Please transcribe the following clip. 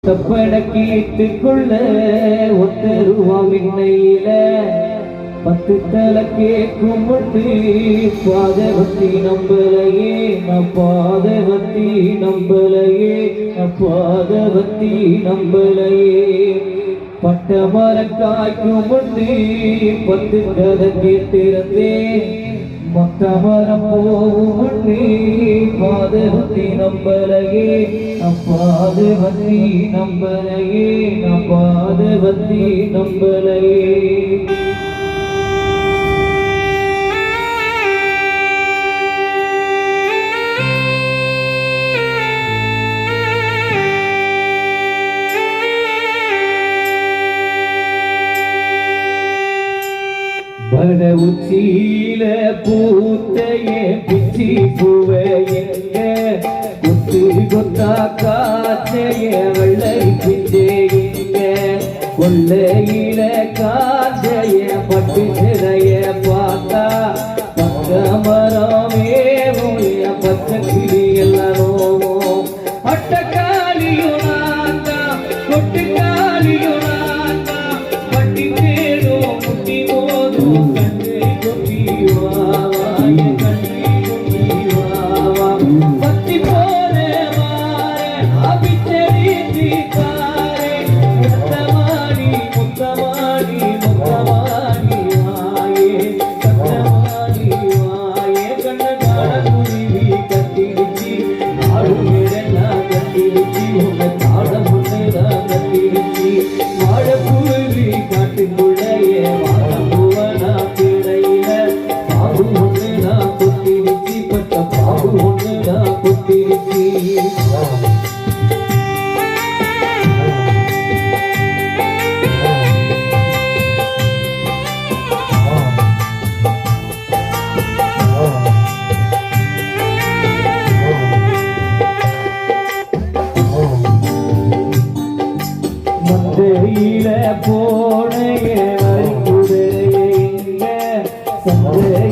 தப்படக்கீட்டுக்குள்ள ஒத்தருவாம் இன்னையில 10 தலை கேட்கும் பொண்ணு பாதவத்தி நம்பலையே பாதவத்தி நம்பலையே பாதவத்தி நம்பலையே பட்ட மரம் காய்க்கும் பொண்ணு 10 கதை கேட்டிருந்தேன் மொத்த மரம் போகும் பாதவத்தி நம்பலையே பாதவத்தி நம்பலையே பாதவத்தி நம்பலையே வட உச்சியில பூத்தைய பிச்சி பூவையங்க குத்து கொத்தா காத்தைய வெள்ளை பிஞ்சைங்க கொள்ளையில காத்தைய பட்டு சிறைய பார்த்தா பக்க மரமே பச்சை கிளி எல்லாரும் அட்டக்காலியும் நாத்தா கொட்டுக்காலியும் நாத்தா பட்டி தேடும் முட்டி போதும் மந்தையில போனைய வரிக்குதைய சந்தை